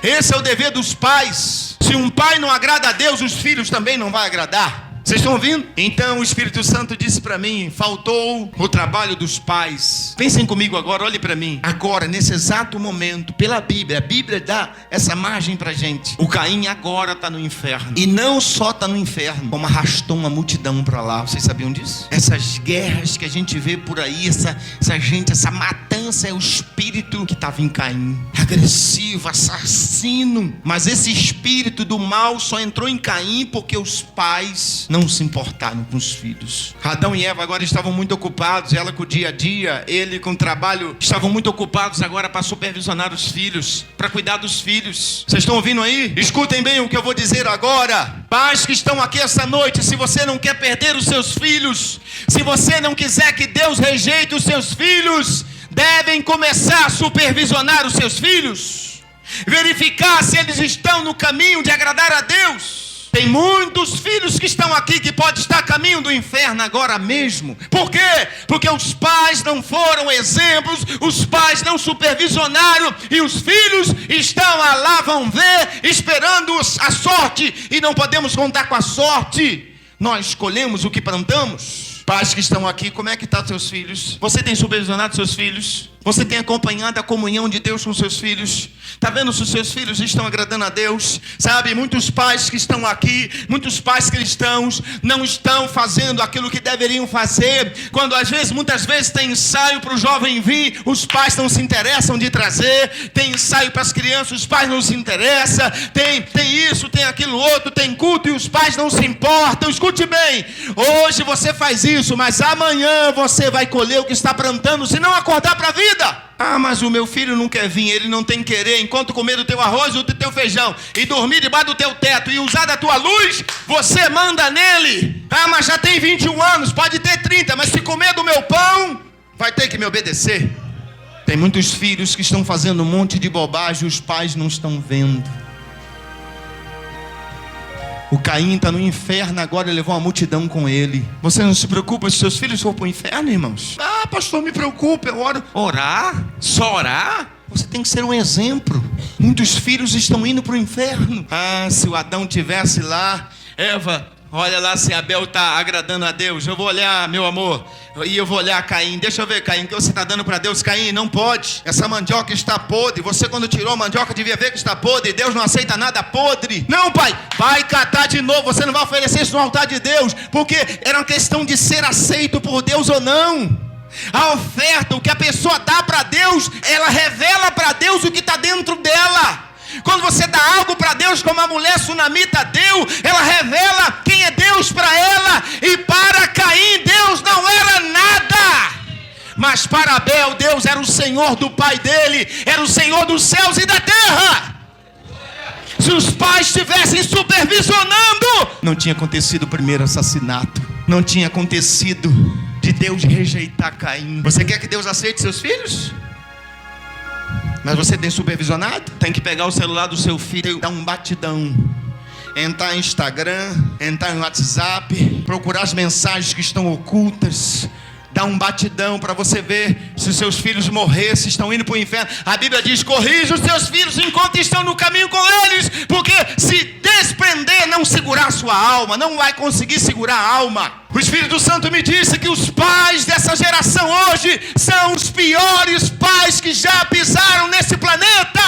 Esse é o dever dos pais. Se um pai não agrada a Deus, os filhos também não vão agradar. Vocês estão ouvindo? Então o Espírito Santo disse para mim: faltou o trabalho dos pais. Pensem comigo agora, olhe para mim. Agora, nesse exato momento, pela Bíblia, a Bíblia dá essa margem pra gente. O Caim agora está no inferno. E não só está no inferno, como arrastou uma multidão para lá. Vocês sabiam disso? Essas guerras que a gente vê por aí, essa gente, essa matança, é o espírito que estava em Caim. Agressivo, assassino. Mas esse espírito do mal só entrou em Caim porque os pais não se importaram com os filhos. Adão e Eva agora estavam muito ocupados, ela com o dia a dia, ele com o trabalho, estavam muito ocupados agora para supervisionar os filhos, para cuidar dos filhos. Vocês estão ouvindo aí? Escutem bem o que eu vou dizer agora. Pais que estão aqui essa noite, se você não quer perder os seus filhos, se você não quiser que Deus rejeite os seus filhos, devem começar a supervisionar os seus filhos, verificar se eles estão no caminho de agradar a Deus. Tem muitos filhos que estão aqui que podem estar a caminho do inferno agora mesmo. Por quê? Porque os pais não foram exemplos, os pais não supervisionaram, e os filhos estão lá, vão ver, esperando a sorte, e não podemos contar com a sorte. Nós escolhemos o que plantamos. Pais que estão aqui, como é que estão seus filhos? Você tem supervisionado seus filhos? Você tem acompanhado a comunhão de Deus com seus filhos? Está vendo se os seus filhos estão agradando a Deus? Sabe, muitos pais que estão aqui, muitos pais cristãos, não estão fazendo aquilo que deveriam fazer. Quando muitas vezes tem ensaio para o jovem vir, os pais não se interessam de trazer. Tem ensaio para as crianças, os pais não se interessam. Tem isso, tem aquilo outro, tem culto e os pais não se importam. Escute bem, hoje você faz isso, mas amanhã você vai colher o que está plantando se não acordar para a vida. Ah, mas o meu filho não quer vir, ele não tem querer. Enquanto comer do teu arroz ou do teu feijão e dormir debaixo do teu teto e usar da tua luz, você manda nele. Ah, mas já tem 21 anos, pode ter 30, mas se comer do meu pão, vai ter que me obedecer. Tem muitos filhos que estão fazendo um monte de bobagem e os pais não estão vendo. O Caim está no inferno agora, levou uma multidão com ele. Você não se preocupa se seus filhos for para o inferno, irmãos? Ah, pastor, me preocupa, eu oro. Orar? Só orar? Você tem que ser um exemplo. Muitos filhos estão indo para o inferno. Ah, se o Adão tivesse lá, Eva, olha lá se Abel está agradando a Deus. Eu vou olhar, meu amor, e eu vou olhar Caim. Deixa eu ver, Caim, o que você está dando para Deus? Caim, não pode. Essa mandioca está podre. Você, quando tirou a mandioca, devia ver que está podre. Deus não aceita nada podre. Não, pai, vai catar de novo. Você não vai oferecer isso no altar de Deus, porque era uma questão de ser aceito por Deus ou não. A oferta, o que a pessoa dá para Deus, ela revela para Deus o que está dentro dela. Quando você dá algo para Deus, como a mulher sunamita deu, ela revela quem é Deus para ela. E para Caim, Deus não era nada. Mas para Abel, Deus era o Senhor do pai dele, era o Senhor dos céus e da terra. Se os pais estivessem supervisionando, não tinha acontecido o primeiro assassinato. Não tinha acontecido de Deus rejeitar Caim. Você quer que Deus aceite seus filhos? Mas você tem supervisionado? Tem que pegar o celular do seu filho e dar um batidão. Entrar em Instagram, entrar em WhatsApp, procurar as mensagens que estão ocultas. Dar um batidão para você ver se os seus filhos morressem, estão indo para o inferno. A Bíblia diz: corrija os seus filhos enquanto estão no caminho com eles, porque se desprender, não segurar a sua alma, não vai conseguir segurar a alma. O Espírito Santo me disse que os pais dessa geração hoje são os piores pais que já pisaram nesse planeta.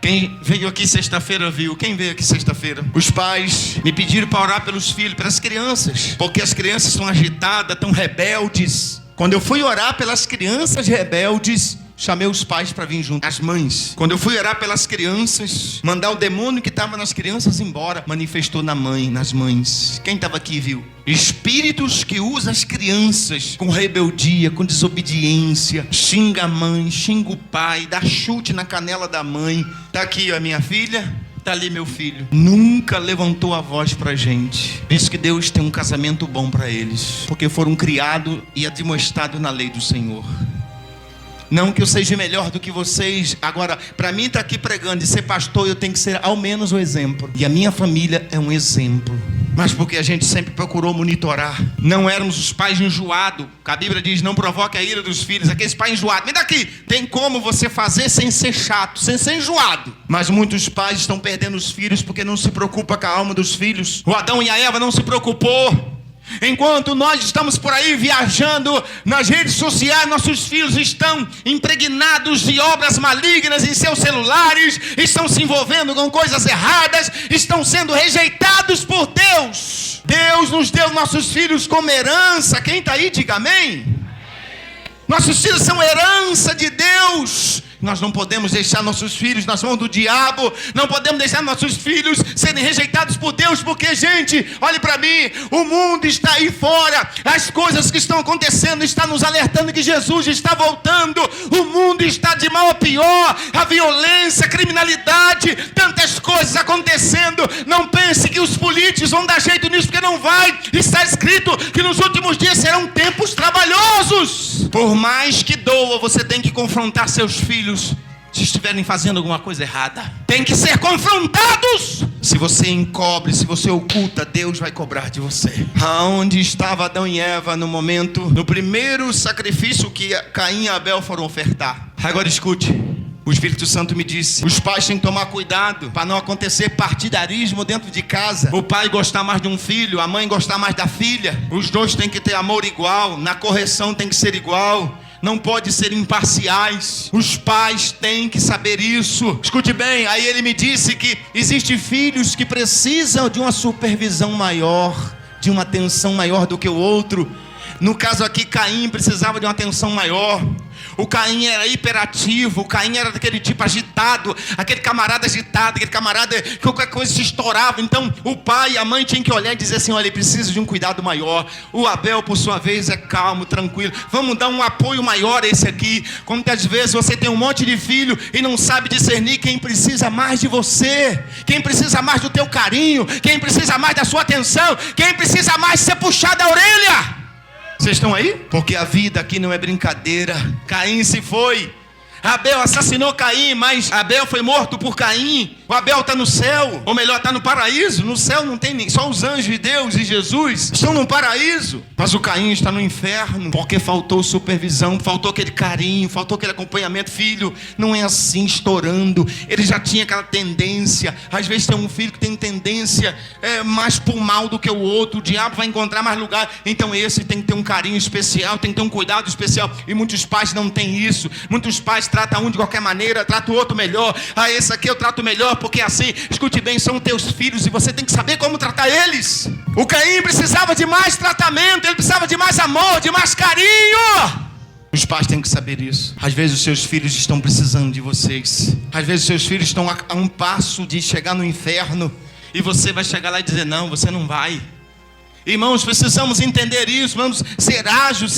Quem veio aqui sexta-feira viu. Quem veio aqui sexta-feira? Os pais me pediram para orar pelos filhos, pelas crianças, porque as crianças estão agitadas, estão rebeldes. Quando eu fui orar pelas crianças rebeldes, chamei os pais para vir junto, as mães. Quando eu fui orar pelas crianças, mandar o demônio que estava nas crianças embora, manifestou nas mães. Quem estava aqui viu? Espíritos que usam as crianças com rebeldia, com desobediência. Xinga a mãe, xinga o pai, dá chute na canela da mãe. Está aqui a minha filha, está ali meu filho. Nunca levantou a voz para a gente. Diz que Deus tem um casamento bom para eles, porque foram criados e admoestados na lei do Senhor. Não que eu seja melhor do que vocês. Agora, para mim estar aqui pregando e ser pastor, eu tenho que ser ao menos o exemplo. E a minha família é um exemplo. Mas porque a gente sempre procurou monitorar. Não éramos os pais enjoados. A Bíblia diz: não provoque a ira dos filhos. Aqueles pais enjoados. Vem daqui. Tem como você fazer sem ser chato, sem ser enjoado. Mas muitos pais estão perdendo os filhos porque não se preocupa com a alma dos filhos. O Adão e a Eva não se preocupou. Enquanto nós estamos por aí viajando nas redes sociais, nossos filhos estão impregnados de obras malignas em seus celulares, estão se envolvendo com coisas erradas, estão sendo rejeitados por Deus. Deus nos deu nossos filhos como herança. Quem está aí, diga amém. Nossos filhos são herança de Deus. Nós não podemos deixar nossos filhos nas mãos do diabo. Não podemos deixar nossos filhos serem rejeitados por Deus. Porque, gente, olhe para mim, o mundo está aí fora. As coisas que estão acontecendo estão nos alertando que Jesus está voltando. O mundo está de mal a pior. A violência, a criminalidade, tantas coisas acontecendo. Não pense que os políticos vão dar jeito nisso, porque não vai. Está escrito que nos últimos dias serão tempos trabalhosos. Por mais que doa, você tem que confrontar seus filhos se estiverem fazendo alguma coisa errada. Tem que ser confrontados. Se você encobre, se você oculta, Deus vai cobrar de você. Aonde estava Adão e Eva no primeiro sacrifício que Caim e Abel foram ofertar? Agora escute. O Espírito Santo me disse: os pais têm que tomar cuidado para não acontecer partidarismo dentro de casa. O pai gostar mais de um filho, a mãe gostar mais da filha. Os dois têm que ter amor igual. Na correção tem que ser igual. Não pode ser imparciais. Os pais têm que saber isso. Escute bem, aí ele me disse que existem filhos que precisam de uma supervisão maior, de uma atenção maior do que o outro. No caso aqui, Caim precisava de uma atenção maior. O Caim era hiperativo, o Caim era daquele tipo agitado, aquele camarada agitado, aquele camarada que qualquer coisa se estourava. Então o pai e a mãe tinham que olhar e dizer assim: olha, ele precisa de um cuidado maior. O Abel, por sua vez, é calmo, tranquilo. Vamos dar um apoio maior a esse aqui. Como que às vezes você tem um monte de filho e não sabe discernir quem precisa mais de você, quem precisa mais do teu carinho, quem precisa mais da sua atenção, quem precisa mais ser puxado da orelha. Vocês estão aí? Porque a vida aqui não é brincadeira. Caim se foi. Abel assassinou Caim, mas Abel foi morto por Caim. O Abel está no céu, ou melhor, está no paraíso. No céu não tem nem, só os anjos de Deus e Jesus estão no paraíso. Mas o Caim está no inferno, porque faltou supervisão, faltou aquele carinho, faltou aquele acompanhamento. Filho, não é assim, estourando. Ele já tinha aquela tendência. Às vezes tem um filho que tem tendência mais para o mal do que o outro. O diabo vai encontrar mais lugar. Então esse tem que ter um carinho especial, tem que ter um cuidado especial. E muitos pais não têm isso. Muitos pais tratam um de qualquer maneira, tratam o outro melhor. Ah, esse aqui eu trato melhor porque assim, escute bem, são teus filhos e você tem que saber como tratar eles. O Caim precisava de mais tratamento, ele precisava de mais amor, de mais carinho. Os pais têm que saber isso. Às vezes os seus filhos estão precisando de vocês. Às vezes os seus filhos estão a um passo de chegar no inferno e você vai chegar lá e dizer: não, você não vai. Irmãos, precisamos entender isso. Vamos ser ágeis,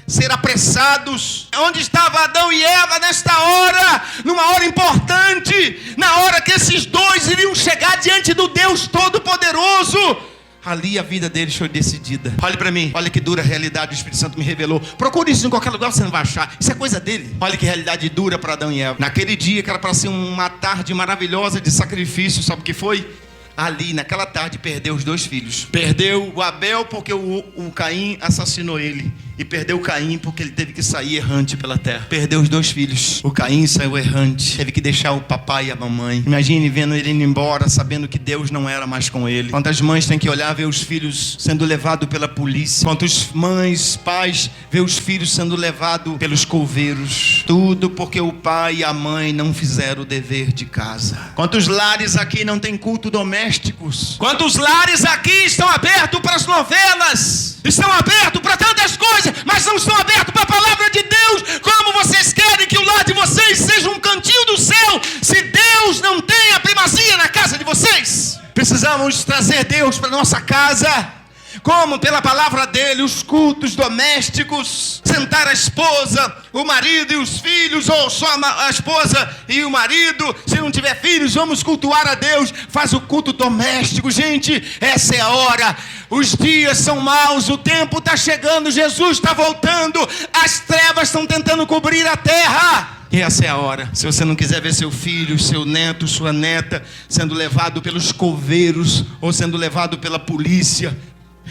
ser apressados. Onde estava Adão e Eva nesta hora? Numa hora importante, na hora que esses dois iriam chegar diante do Deus Todo-Poderoso. Ali a vida deles foi decidida. Olhe para mim, olha que dura realidade o Espírito Santo me revelou. Procure isso em qualquer lugar, você não vai achar. Isso é coisa dele. Olha que realidade dura para Adão e Eva. Naquele dia que era para ser uma tarde maravilhosa de sacrifício, sabe o que foi? Ali, naquela tarde, perdeu os dois filhos. Perdeu o Abel porque o Caim assassinou ele. E perdeu o Caim porque ele teve que sair errante pela terra. Perdeu os dois filhos. O Caim saiu errante. Teve que deixar o papai e a mamãe. Imagine vendo ele indo embora, sabendo que Deus não era mais com ele. Quantas mães têm que olhar, ver os filhos sendo levados pela polícia. Quantas mães, pais, ver os filhos sendo levados pelos coveiros. Tudo porque o pai e a mãe não fizeram o dever de casa. Quantos lares aqui não tem culto domésticos? Quantos lares aqui estão abertos para as novelas? Estão abertos para tantas coisas, mas não estão abertos para a palavra de Deus. Como vocês querem que o lar de vocês seja um cantinho do céu, se Deus não tem a primazia na casa de vocês? Precisamos trazer Deus para nossa casa. Como? Pela palavra dele, os cultos domésticos. Sentar a esposa, o marido e os filhos, ou só a esposa e o marido. Se não tiver filhos, vamos cultuar a Deus. Faz o culto doméstico. Gente, essa é a hora. Os dias são maus, o tempo está chegando, Jesus está voltando. As trevas estão tentando cobrir a terra. E essa é a hora. Se você não quiser ver seu filho, seu neto, sua neta sendo levado pelos coveiros ou sendo levado pela polícia,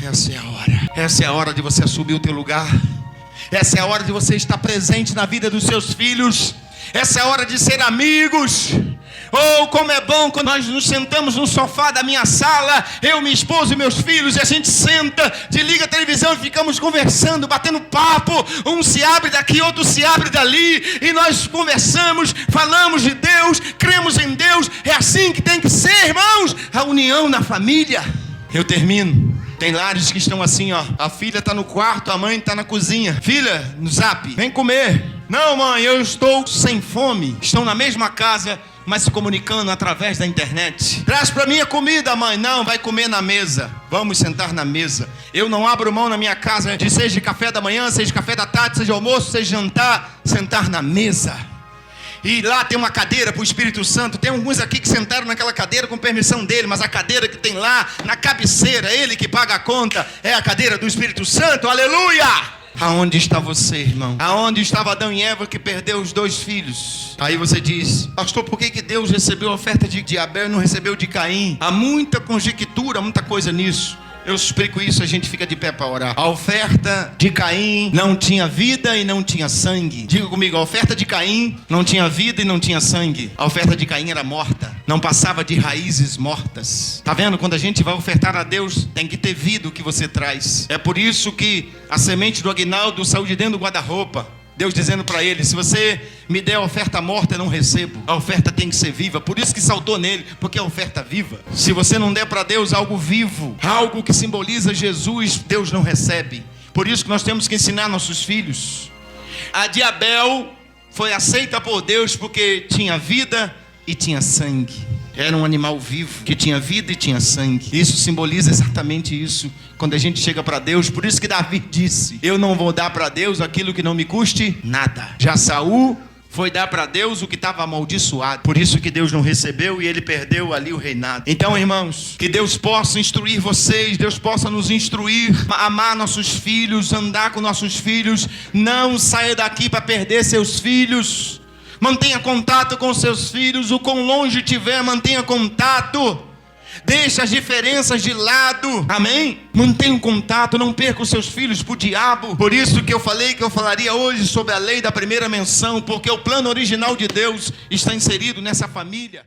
essa é a hora. Essa é a hora de você assumir o teu lugar. Essa é a hora de você estar presente na vida dos seus filhos. Essa é a hora de ser amigos. Oh, como é bom quando nós nos sentamos no sofá da minha sala, eu, minha esposa e meus filhos, e a gente senta, desliga a televisão e ficamos conversando, batendo papo. Um se abre daqui, outro se abre dali, e nós conversamos, falamos de Deus, cremos em Deus. É assim que tem que ser, irmãos, a união na família. Eu termino. Tem lares que estão assim, ó. A filha está no quarto, a mãe está na cozinha. Filha, no zap, vem comer. Não, mãe, eu estou sem fome. Estão na mesma casa, mas se comunicando através da internet. Traz para mim a comida, mãe. Não, vai comer na mesa. Vamos sentar na mesa. Eu não abro mão na minha casa de seja café da manhã, seja café da tarde, seja almoço, seja jantar. Sentar na mesa. E lá tem uma cadeira para o Espírito Santo. Tem alguns aqui que sentaram naquela cadeira com permissão dele, mas a cadeira que tem lá na cabeceira, ele que paga a conta, é a cadeira do Espírito Santo. Aleluia! Aonde está você, irmão? Aonde estava Adão e Eva que perdeu os 2 filhos? Aí você diz: pastor, por que Deus recebeu a oferta de Abel e não recebeu de Caim? Há muita conjectura, muita coisa nisso. Eu explico isso, a gente fica de pé para orar. A oferta de Caim não tinha vida e não tinha sangue. Diga comigo, a oferta de Caim não tinha vida e não tinha sangue. A oferta de Caim era morta, não passava de raízes mortas. Tá vendo? Quando a gente vai ofertar a Deus, tem que ter vida o que você traz. É por isso que a semente do Aguinaldo saiu de dentro do guarda-roupa. Deus dizendo para ele: se você me der a oferta morta, eu não recebo. A oferta tem que ser viva. Por isso que saltou nele, porque é a oferta viva. Se você não der para Deus algo vivo, algo que simboliza Jesus, Deus não recebe. Por isso que nós temos que ensinar nossos filhos. A de Abel foi aceita por Deus porque tinha vida e tinha sangue. Era um animal vivo, que tinha vida e tinha sangue. Isso simboliza exatamente isso, quando a gente chega para Deus. Por isso que Davi disse: eu não vou dar para Deus aquilo que não me custe nada. Já Saul foi dar para Deus o que estava amaldiçoado. Por isso que Deus não recebeu e ele perdeu ali o reinado. Então, irmãos, que Deus possa instruir vocês, Deus possa nos instruir, amar nossos filhos, andar com nossos filhos. Não saia daqui para perder seus filhos. Mantenha contato com seus filhos, o quão longe estiver, mantenha contato. Deixa as diferenças de lado, amém? Mantenha um contato, não perca os seus filhos para o diabo. Por isso que eu falei que eu falaria hoje sobre a lei da primeira menção, porque o plano original de Deus está inserido nessa família.